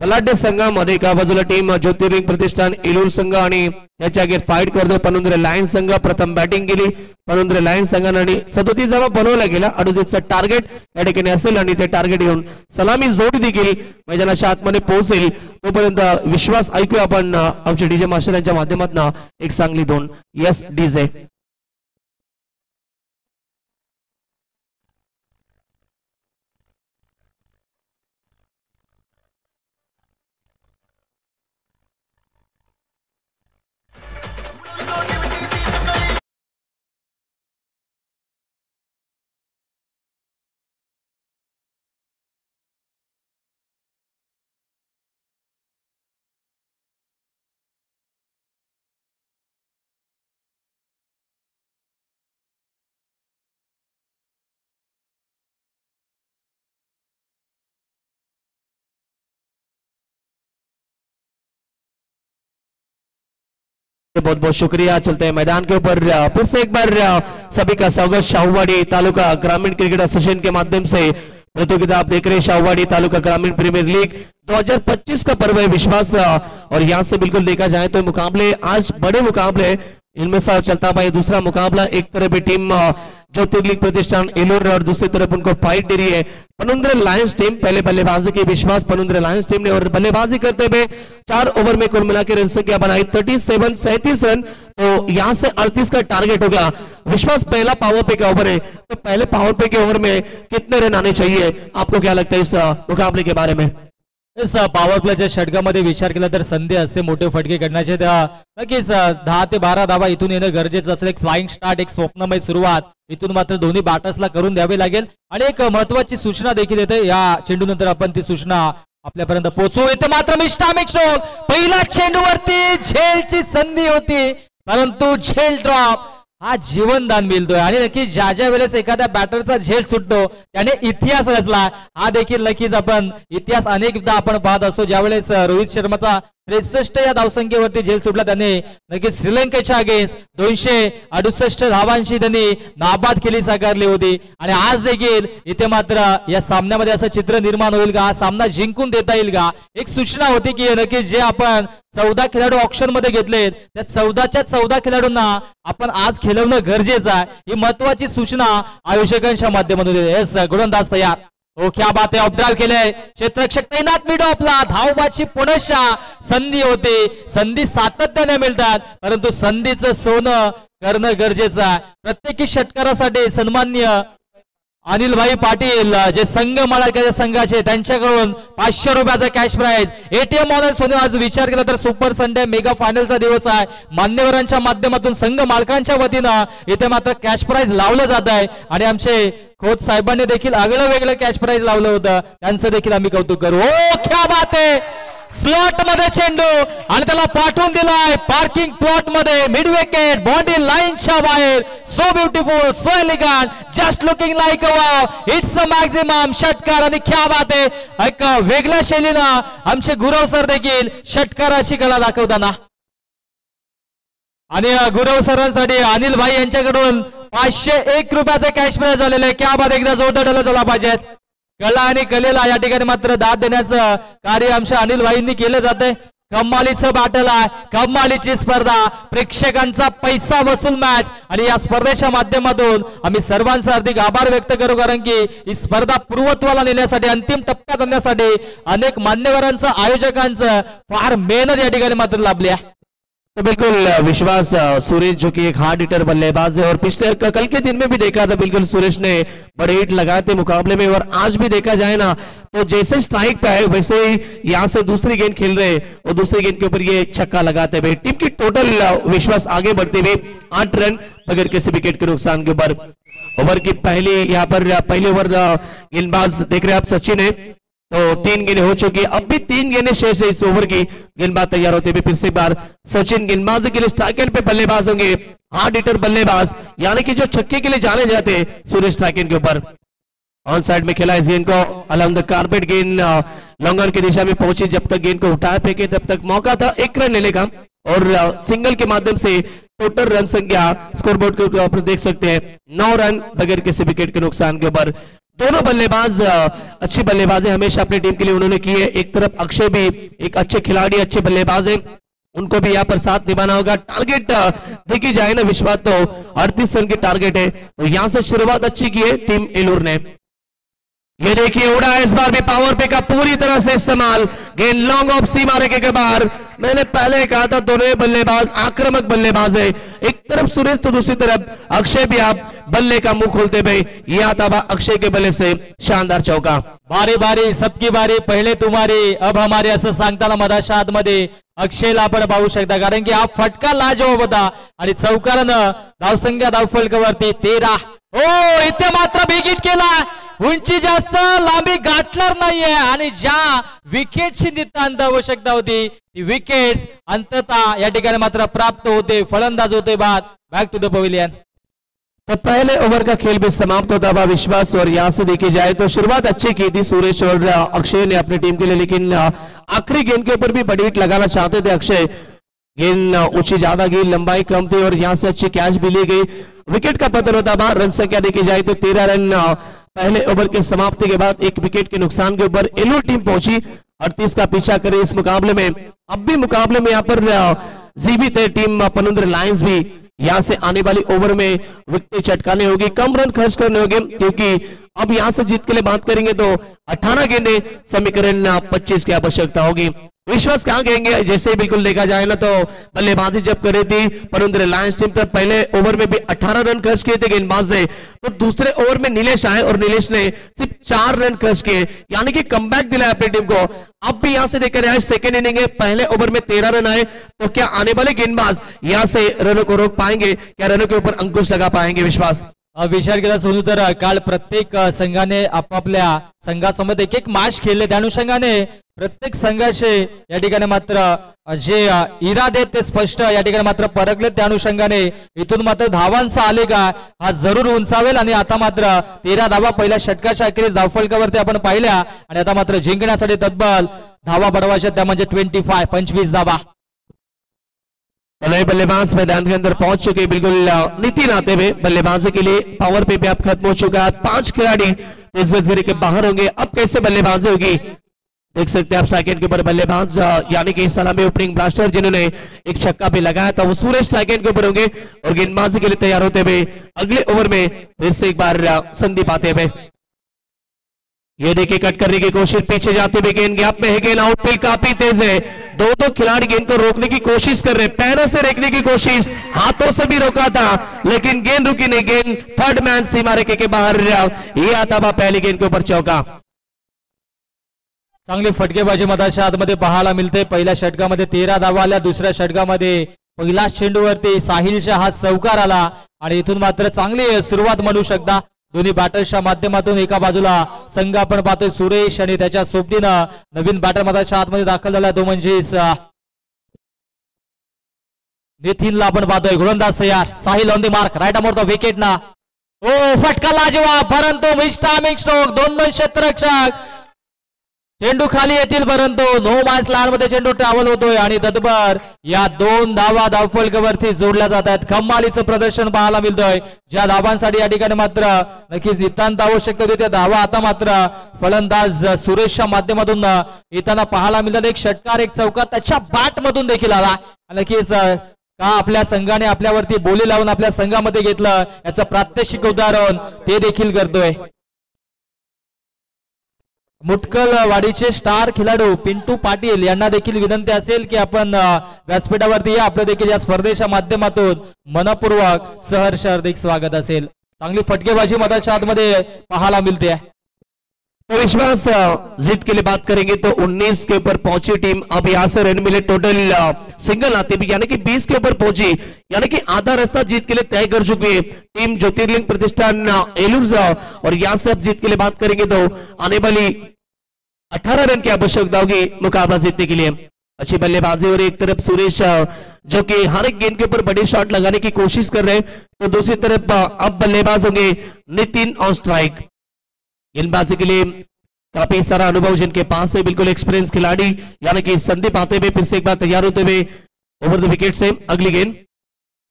बलाढ्य संघामध्ये एका बाजूला टीम ज्योतिर्लिंग प्रतिष्ठान एलूर संघ आणि त्याच्या अगेन्स्ट फाईट करतो पनुंद्रे लायन्स संघ. प्रथम बॅटिंग केली पनुंद्रे लायन्स संघाने आणि 37 धावा बनवला गेला. 38चं टार्गेट या ठिकाणी असेल आणि ते टार्गेट घेऊन सलामी जोडी देखील मैदानाच्या आतमध्ये पोहोचेल. तोपर्यंत विश्वास ऐकूया आपण आमचे डीजे मास्टर यांच्या माध्यमातून एक चांगली दोन. Yes DJ. बहुत बहुत शुक्रिया. चलते हैं मैदान के ऊपर फिर से एक बार सभी का स्वागत. शाहूवाड़ी तालुका ग्रामीण क्रिकेट एसोसिएशन के माध्यम से प्रतियोगिता आप देख रहे हैं. शाहूवाड़ी तालुका ग्रामीण प्रीमियर लीग 2025 का पर्व है विश्वास. और यहाँ से बिल्कुल देखा जाए तो मुकाबले आज बड़े मुकाबले इनमें से चलता पाए. दूसरा मुकाबला एक तरफ टीम ज्योतिर्लिंग प्रतिष्ठान एलोर और दूसरी तरफ उनको फाइट दे रही है पनुंद्रे लायंस टीम. पहले बल्लेबाजी की विश्वास पनुंद्रे लायंस टीम ने और बल्लेबाजी करते हुए 4 ओवर में कुल मिलाकर रन संख्या बनाई 37 रन. तो यहाँ से 38 का टारगेट हो गया. विश्वास पहला पावर पे का ओवर है, तो पहले पावर पे के ओवर में कितने रन आने चाहिए, आपको क्या लगता है इस मुकाबले के बारे में. पॉवर प्लेच्या षटकामध्ये विचार केला तर संधी असते मोठे फटके करण्याचे. नक्कीच 10 ते 12 धावा इथून येणं गरजेचं असेल. एक फ्लाइंग स्टार्ट, एक स्वप्नमय सुरुवात इथून मात्र दोन्ही बॅटर्सला करून द्यावी लागेल. आणि एक महत्वाची सूचना देखील येते या चेंडूनंतर आपण ती सूचना आपल्यापर्यंत पोहोचवू. इथे मात्र मिस्टामिक स्ट्रोक, पहिल्या चेंडूवरती झेलची संधी होती परंतु झेल ड्रॉप हा जीवनदान मिळतोय. आणि नक्कीच ज्या ज्या वेळेस एखाद्या बॅटरचा झेल सुटतो त्याने इतिहास रचला. हा देखील नक्कीच आपण इतिहास अनेकदा आपण पाहत असतो. ज्यावेळेस रोहित शर्माचा 63 या धावसंख्येवरती झेल सुटला त्याने नक्कीच श्रीलंकेच्या अगेन्स्ट 268 धावांची त्यांनी नाबाद केली साकारली होती. आणि आज देखील इथे मात्र या सामन्यामध्ये असं चित्र निर्माण होईल का, हा सामना जिंकून देता येईल का. एक सूचना होती की नक्कीच जे आपण 14 खेळाडू ऑप्शन मध्ये घेतलेत त्या 14च्या 14 खेळाडूंना आपण आज खेळवणं गरजेचं आहे. ही महत्वाची सूचना आयोजकांच्या माध्यमातून. येस, गोलंदाज तयार. ओ क्या बात आहे. ऑफड्राईव्ह केले, क्षेत्ररक्षक तैनात मिड ऑफला. धावबाची पुनश्चा संधी होते. संधी सातत्याने मिळतात परंतु संधीचं सोनं करणं गरजेचं आहे. प्रत्येकी षटकारासाठी सन्माननीय अनिल भाई पाटील जे संघ मालकाच्या संघाचे त्यांच्याकडून 500 रुपयाचा कॅश प्राइज. एटीएम ऑनलाईन सोने आज विचार केला तर सुपर संडे मेगा फायनलचा दिवस आहे. मान्यवरांच्या माध्यमातून संघ मालकांच्या वतीनं इथे मात्र कॅश प्राइज लावलं जात आहे. आणि आमचे खोत साहेबांनी देखील आगळं वेगळं कॅश प्राइज लावलं होतं, त्यांचं देखील आम्ही कौतुक करू. ओ क्या बात आहे. स्लॉट मध्ये चेंडू आणि त्याला पाठवून दिलाय पार्किंग प्लॉट मध्ये. मिड विकेट, बॉडी लाईनच्या बाहेर. So beautiful, so elegant, just looking like a wow. It's a maximum षटकार. आणि क्या बात आहे. एक वेगळ्या शैलीनं आमचे गुरव सर देखील षटकाराची कला दाखवताना. आणि गुरव सरांसाठी अनिल भाई यांच्याकडून 501 रुपयाचा कॅश प्राइज झालेला आहे. क्या बात. एकदा जोरदार झाला पाहिजेत. कला आणि कलेला या ठिकाणी मात्र दाद देण्याचं कार्य आमच्या अनिल भाईंनी केलं जाते. कमालीचं बॅटल आहे, कमालीची स्पर्धा, प्रेक्षकांचा पैसा वसूल मॅच आणि या स्पर्धेच्या माध्यमातून आम्ही सर्वांचा हार्दिक आभार व्यक्त करू, कारण की ही स्पर्धा पूर्वत्वाला नेण्यासाठी, अंतिम टप्प्यात आणण्यासाठी अनेक मान्यवरांचं, आयोजकांचं फार मेहनत या ठिकाणी मात्र लाभली आहे. तो बिल्कुल विश्वास सुरेश जो कि एक हार्ड हिटर बल्लेबाज है और पिछले कल के दिन में भी देखा था बिल्कुल सुरेश ने बड़े हिट लगाए थे मुकाबले में, और आज भी देखा जाए ना तो जैसे स्ट्राइक पे है वैसे ही यहाँ से दूसरी गेंद खेल रहे और दूसरी गेंद के ऊपर ये छक्का लगाते हुए टीम की टोटल विश्वास आगे बढ़ते हुए 8 रन बगैर किसी विकेट के नुकसान के ऊपर। ओवर की पहली यहाँ पर पहले ओवर गेंदबाज देख रहे हैं आप सचिन है, तो 3 गेंदें हो चुकी है, अब भी 3 गेंदें शेष है इस ओवर की। गेंदबाज तैयार होते हुए फिर से बार सचिन गेंदबाज के लिए स्ट्राइक एंड पे बल्लेबाज होंगे, हार्ड हिटर बल्लेबाज यानी कि जो छक्के के लिए जाने जाते हैं सूर्य स्ट्राइक एंड के ऊपर। ऑन साइड में खेला इस गेंद को अलाउंग द कारपेट, गेंद लॉन्ग ऑन की दिशा में पहुंची, जब तक गेंद को उठाए फेंके तब तक मौका था 1 रन लेने का, और सिंगल के माध्यम से टोटल रन संख्या स्कोरबोर्ड के ऊपर देख सकते हैं 9 रन बगैर किसी विकेट के नुकसान के ऊपर। दोनों बल्लेबाज अच्छी बल्लेबाजी हमेशा अपनी टीम के लिए उन्होंने की है। एक तरफ अक्षय भी एक अच्छे खिलाड़ी, अच्छे बल्लेबाज हैं, उनको भी यहाँ पर साथ निभाना होगा। टारगेट देखी जाए ना विश्वास तो 38 रन की टारगेट है, तो यहाँ से शुरुआत अच्छी की है टीम एलूर ने। ये देखिए उड़ा है इस बार भी पावर पे का पूरी तरह से इस्तेमाल, गेंद लॉन्ग ऑफ सीमा रेखे के बाहर। मैंने पहले कहा था दोनों बल्लेबाज आक्रामक बल्लेबाज है, एक तरफ सुरेश तो दूसरी तरफ अक्षय भी आप बल्ले का मुंह खोलते हुए ये आता अक्षय के बल्ले से शानदार चौका। बारी बारी सबकी बारी, पहिले तुम्हारी अब हमारी असं सांगताना मधाच्या आतमध्ये अक्षयला आपण पाहू शकता, कारण की हा फटका लाजवाब होता आणि चौकारानं धावसंख्या धावफलकावरती 13। हो इथे मात्र बिगिट केला, उंची जास्त लांबी गाठणार नाहीये आणि ज्या विकेटची नितांत आवश्यकता होती ती विकेट्स अंततः या ठिकाणी मात्र प्राप्त होते। फलंदाज होते बाद, बैक टू द पवेलियन। तो पहले ओवर का खेल भी समाप्त होता हुआ विश्वास, और यहाँ से देखी जाए तो शुरुआत अच्छी की थी सुरेश और अक्षय ने अपनी टीम के लिए, लेकिन आखिरी गेंद के ऊपर भी बड़ी हिट लगाना चाहते थे अक्षय। गेंद ऊंची ज्यादा गई, लंबाई कम थी और यहाँ से अच्छी कैच भी ली गई, विकेट का पतन होता हुआ। रन संख्या देखी जाए तो 13 रन पहले ओवर के समाप्ति के बाद 1 विकेट के नुकसान के ऊपर एलूर टीम पहुंची 38 का पीछा करे इस मुकाबले में। अब भी मुकाबले में यहाँ पर जीवित है टीम पनुंद्र लायंस भी, यहाँ से आने वाली ओवर में विकेट चटकाने होगी, कम रन खर्च करने होंगे, क्योंकि अब यहाँ से जीत के लिए बात करेंगे तो 18 गेंदे समीकरण 25 की आवश्यकता होगी। विश्वास कहाँ कहेंगे, जैसे बिल्कुल देखा जाए ना तो बल्लेबाजी जब कर रही थी पनुंद्र लायंस टीम, तो पहले ओवर में भी 18 रन खर्च किए थे गेंदबाज ने, तो दूसरे ओवर में नीलेश आए और नीलेश ने सिर्फ 4 रन खर्च किए, यानी कि कमबैक दिलाया अपनी टीम को। अब भी यहां से देखकर आए सेकेंड इनिंग है, पहले ओवर में 13 रन आए, तो क्या आने वाले गेंदबाज यहां से रनों को रोक पाएंगे, क्या रनों के ऊपर अंकुश लगा पाएंगे विश्वास? विचार केला सोनू तर काल प्रत्येक संघाने आपापल्या संघासमोर एक मॅच खेळले, त्या अनुषंगाने प्रत्येक संघाचे या ठिकाणी मात्र जे इरादे ते स्पष्ट या ठिकाणी मात्र परखले, त्या अनुषंगाने इथून मात्र धावांचा आलेखा हा जरूर उंचावेल आणि आता मात्र 13 धावा पहिल्या षटकाच्या अखेरीस धावफलकावरती आपण पाहिल्या आणि आता मात्र जिंकण्यासाठी तब्बल धावा बनवायच्या, त्या म्हणजे 25 धावा। नए बल्लेबाज मैदान के अंदर पहुंच चुके, बिल्कुल नीति आते हुए बल्लेबाजी के लिए पावर पे भी अब खत्म हो चुका है, 5 खिलाड़ी इस गजगरी के बाहर होंगे। अब कैसे बल्लेबाजी होगी देख सकते हैं आप, सेकंड के ऊपर बल्लेबाज यानी कि सलामी ओपनिंग ब्लास्टर जिन्होंने एक छक्का भी लगाया था वो सूरज सेकंड के ऊपर होंगे, और गेंदबाजी के लिए तैयार होते हुए अगले ओवर में फिर से एक बार संदीप आते हुए। ये देखिए कट करने की कोशिश, पीछे जाते हुए गेंद गैप में है, गेंद आउटफील्ड काफी तेज है, दो खिलाड़ी गेंद को रोकने की कोशिश कर रहे, पैरों से रोकने की कोशिश, हाथों से भी रोका था लेकिन गेंद रुकी नहीं, गेंद थर्ड मैन सीमा रेखे के बाहर, ये आता हुआ पहली गेंद के ऊपर चौका। चांगली फटकेबाजी मधाच्या आतमध्ये पाहायला मिळते। पहिल्या षटकामध्ये 13 धावा आल्या, दुसऱ्या षटकामध्ये पहिला चेंडूवरती साहिलच्या हात चौकार आला आणि इथून मात्र चांगली सुरुवात म्हणू शकता दोन्ही बॅटर्सच्या माध्यमातून। एका बाजूला संघ आपण पाहतोय सुरेश आणि त्याच्या सोबतीनं नवीन बॅटर मधाच्या आतमध्ये दाखल झाला, तो म्हणजे नितीनला आपण पाहतोय। गोलंदाज तयार, Sahil on the mark, right arm over the wicket ना, ओ फटका लाजवाब, परंतु मिस टायमिंग स्ट्रोक, 2 क्षेत्ररक्षक चेंडू खाली येतील परंतु नो माइल्स लाइन मध्ये चेंडू ट्रॅव्हल होतोय आणि तत्पर या 2 धावा धावफलकावरती जोडल्या जात आहेत. कमालीचं प्रदर्शन पाहायला मिळतोय. ज्या धावांसाठी या ठिकाणी मात्र नक्कीच नितांत आवश्यकता होती त्या धावा आता मात्र फलंदाज सुरेशच्या माध्यमातून येताना पाहायला मिळतात. एक षटकार एक चौकार त्याच्या बॅट मधून देखील आला. नक्कीच का आपल्या संघाने आपल्यावरती बोली लावून आपल्या संघामध्ये घेतलं याचं प्रात्यक्षिक उदाहरण ते देखील करतोय. मुटकल वाडीचे स्टार खेळाडू पिंटू पाटील यांना देखील विनंती असेल की आपण व्यासपीठावरती या. आपलं देखील या स्पर्धेच्या माध्यमातून मनपूर्वक सहर्ष हार्दिक स्वागत असेल. चांगली फटकेबाजी मधाच्या आतमध्ये पाहायला मिळते. तो विश्वास जीत के लिए बात करेंगे तो 19 के ऊपर पहुंची टीम अब यहाँ से रन मिले टोटल सिंगल आते भी यानी कि 20 के ऊपर पहुंची यानी कि आधा रास्ता जीत के लिए तय कर चुकी है टीम ज्योतिर्लिंग प्रतिष्ठान एलूर. और यहाँ से अब जीत के लिए बात करेंगे तो आने वाली 18 रन की आवश्यकता होगी मुकाबला जीतने के लिए. अच्छी बल्लेबाजी और एक तरफ सुरेश जो कि हर एक गेंद के ऊपर बड़े शॉट लगाने की कोशिश कर रहे हैं तो दूसरी तरफ अब बल्लेबाज होंगे नितिन ऑन स्ट्राइक. गेंदबाजी के लिए काफी सारा अनुभव जिनके पास है बिल्कुल एक्सपीरियंस खिलाड़ी यानी कि संदीप आते हुए फिर से एक बार तैयार होते हुए ओवर द विकेट से अगली गेंद.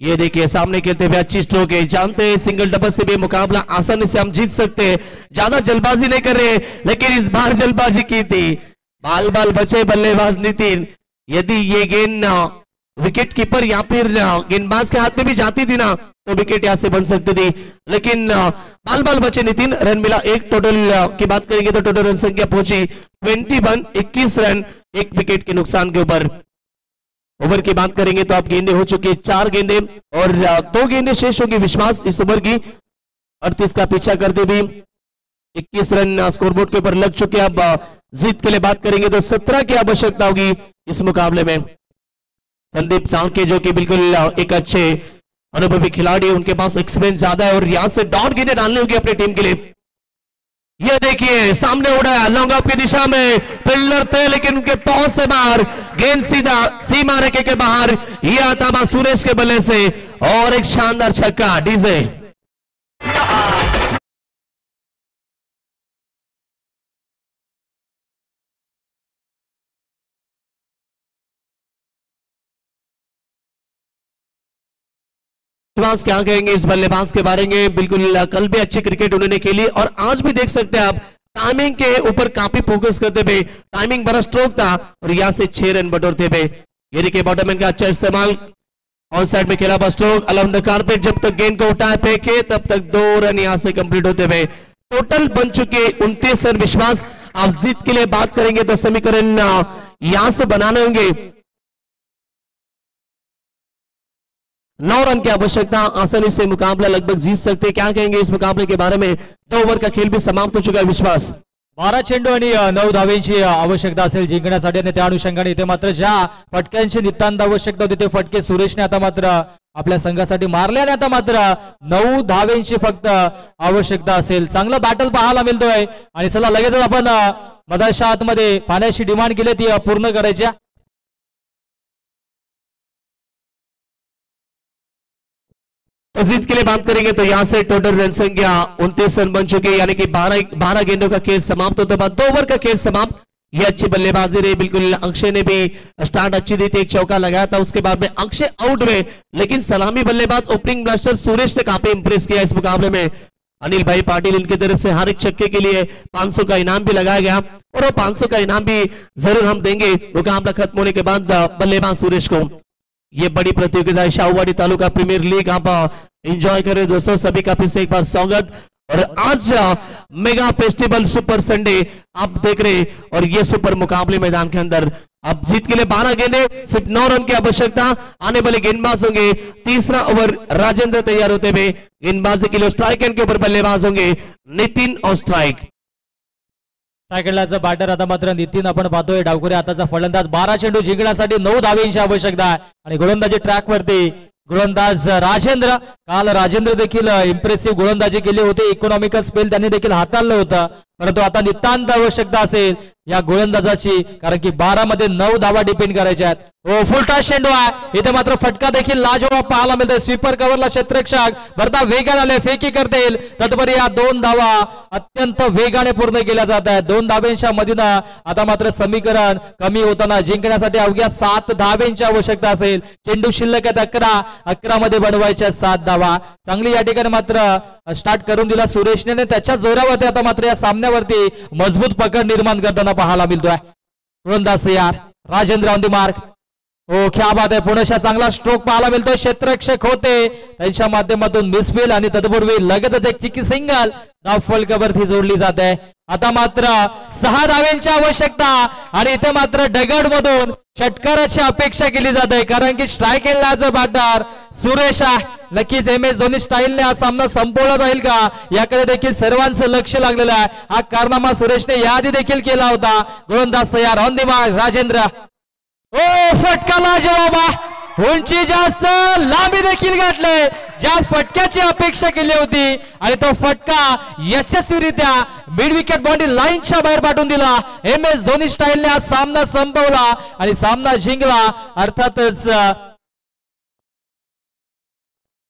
ये देखिए सामने खेलते हुए अच्छी स्ट्रोक है. जानते हैं सिंगल डबल से भी मुकाबला आसानी से हम जीत सकते हैं. ज्यादा जल्दबाजी नहीं कर रहे लेकिन इस बार जल्दबाजी की थी. बाल बाल बचे बल्लेबाज नितिन. यदि ये गेंद विकेट कीपर या फिर गेंदबाज के हाथ में भी जाती थी ना तो विकेट यहां से बन सकती थी लेकिन बाल बाल बचे नितिन. रन मिला एक. टोटल की बात करेंगे तो टोटल रन संख्या पहुंची 21 रन एक विकेट के नुकसान के ऊपर. ओवर की बात करेंगे तो अब गेंदें हो चुकी 4 गेंदें और 2 गेंदें शेष होंगी विश्वास इस ओवर की. 38 का पीछा करते भी 21 रन स्कोरबोर्ड के ऊपर लग चुके. अब जीत के लिए बात करेंगे तो 17 की आवश्यकता होगी इस मुकाबले में. संदीप चाणके जो कि बिल्कुल एक अच्छे अनुभवी खिलाड़ी उनके पास एक्सपीरियंस ज्यादा है और यहां से डॉट गेंदें डालनी होगी अपनी टीम के लिए. ये देखिए सामने उड़ा लॉन्ग ऑफ की दिशा में फील्डर थे लेकिन उनके टॉस से बाहर गेंद सीधा सीमा रेखे के बाहर. ये आता बा सुरेश के बल्ले से और एक शानदार छक्का. डीजे क्या कहेंगे इस बल्लेबाज के बारे में. बिल्कुल कल भी अच्छी क्रिकेट उन्होंने खेली और आज भी देख सकते हैं आप टाइमिंग के ऊपर काफी फोकस करते हुए. टाइमिंग बड़ा स्ट्रोक था और यहां से 6 रन बटोरते हुए. ये देखिए बॉटमैन का अच्छा इस्तेमाल. ऑन साइड में खेला बस स्ट्रोक अलाउंड द कारपेट. जब तक गेंद को उठाए फेंके तब तक 2 रन यहां से कंप्लीट होते हुए. टोटल बन चुके 29 रन विश्वास. आप जीत के लिए बात करेंगे तो समीकरण यहां से बनाने होंगे. 9 रन की आवश्यकता. आसानी से मुकाबला लगभग जीत सकते. क्या कहेंगे इस मुकाबले के बारे में. 2 ओवर का खेल भी समाप्त हो चुका है विश्वास. 12 चेंडू आणि 9 धावेंची आवश्यकता असेल जिंकण्यासाठी आणि त्या अनुषंगाने इथे मात्र ज्या फटक्यांची नितांत आवश्यकता होती ते फटके सुरेशने आता मात्र आपल्या संघासाठी मारले आणि आता मात्र 9 धावेंची फक्त आवश्यकता असेल. चांगला बॅटल पाहायला मिळतोय आणि चला लगेचच आपण मधाच्या आतमध्ये पाण्याची डिमांड केली ती पूर्ण करायच्या. जीत के लिए बात करेंगे तो यहां से टोटल रन संख्या 29 रन बन चुके यानी कि 12 गेंदों का खेल समाप्त होता बाद 2 ओवर का खेल समाप्त. ये अच्छी बल्लेबाजी रही. बिल्कुल अक्षय ने भी स्टार्ट अच्छी दी थी. एक चौका लगाया था उसके बाद में अक्षय आउट में लेकिन सलामी बल्लेबाज ओपनिंग ब्लास्टर सुरेश ने काफी इंप्रेस किया इस मुकाबले में. अनिल भाई पाटिल इनकी तरफ से हर एक छक्के के लिए 500 का इनाम भी लगाया गया और वो 500 का इनाम भी जरूर हम देंगे मुकाबला खत्म होने के बाद बल्लेबाज सुरेश को. ये बड़ी प्रतियोगिता है शाहूवाड़ी तालुका प्रीमियर लीग. आप एंजॉय करें दोस्तों. सभी का फिर से एक बार स्वागत. और आज मेगा फेस्टिवल सुपर संडे आप देख रहे और ये सुपर मुकाबले मैदान के अंदर अब जीत के लिए 12 गेंदे सिर्फ 9 रन की आवश्यकता. आने वाले गेंदबाज होंगे. तीसरा ओवर राजेंद्र तैयार होते हुए. गेंदबाजी के लिए स्ट्राइक एंड के ऊपर बल्लेबाज होंगे नितिन और स्ट्राइक. सायकलचा बॅटर आता मात्र नितीन आपण पाहतोय. डावखुरी आताचा फलंदाज. 12 चेंडू जिंकण्यासाठी 9 धावेंची आवश्यकता आहे आणि गोलंदाजी ट्रॅक वरती गोलंदाज राजेंद्र. काल राजेंद्र देखील इम्प्रेसिव्ह गोलंदाजी केली होती. इकॉनॉमिकल स्पेल त्यांनी देखील हाताळलं होतं परंतु आता नितांत आवश्यकता असेल या गोलंदाजाची, कारण की 12 मध्ये 9 धावा डिपेंड करायच्या आहेत. ओ फुलटा चेंडू आहे, इथे मात्र फटका देखील लाजवाब पाहायला मिळतोय. स्वीपर कव्हरला क्षेत्ररक्षक भरता वेगाने आले, फेकी करतील. तत्परी या 2 धावा अत्यंत वेगाने पूर्ण केल्या जात आहेत. 2 धाब्यांच्या मधीनं आता मात्र समीकरण कमी होताना जिंकण्यासाठी अवघ्या 7 धाब्यांची आवश्यकता असेल. चेंडू शिल्लक आहेत 11 मध्ये बनवायच्या 7 धावा. चांगली या ठिकाणी मात्र स्टार्ट करून दिला सुरेशने. त्याच्या जोरावरती आता मात्र या सामन्यावरती मजबूत पकड निर्माण करताना पाहायला मिळतोय. गोलंदाज तयार, राजेंद्र ऑन द मार्क. हो क्या बात आहे, पुण्याचा चांगला स्ट्रोक पाहायला मिळतोय. क्षेत्ररक्षक होते त्यांच्या माध्यमातून मिसफील्ड आणि तत्पूर्वी लगेचच एक चिकी सिंगल धाव फलकावरती जोडली जाते. आता मात्र 6 धाव्यांची आवश्यकता आणि इथे मात्र दगड मधून षटकाराची अपेक्षा केली जाते, कारण की स्ट्राईक एज बॅटर सुरेश आहे. नक्कीच MS धोनी स्टाईलने हा सामना संपवला जाईल का याकडे देखील सर्वांचं लक्ष लागलेलं आहे. हा कारनामा सुरेशने याआधी देखील केला होता. गोलंदाज तयार, ऑन द मार्क राजेंद्र. ओ फटका लाजवाब, उंची जास्त, लांबी देखील गाठले. ज्या फटक्याची अपेक्षा केली होती आणि तो फटका यशस्वीरित्या मिड विकेट बाउंड्री लाईनच्या बाहेर पाठवून दिला. MS धोनी स्टाईलने हा सामना संपवला आणि सामना जिंकला. अर्थातच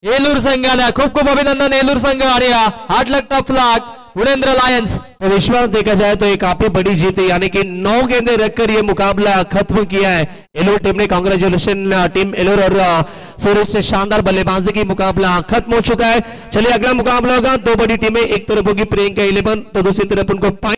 एलूर संघाला खूप खूप अभिनंदन. एलूर संघ आणि हार्ड लक टफ लक पुणेंद्र लायंस. तो विश्वास देखा जाए तो एक काफी बड़ी जीत है, यानी कि 9 गेंदें रखकर ये मुकाबला खत्म किया है एलोर टीम ने. कांग्रेचुलेशन टीम एलोर और सूरज से शानदार बल्लेबाजी की मुकाबला खत्म हो चुका है. चलिए अगला मुकाबला होगा, 2 बड़ी टीमें, एक तरफ होगी प्रियंका 11 तो दूसरी तरफ उनको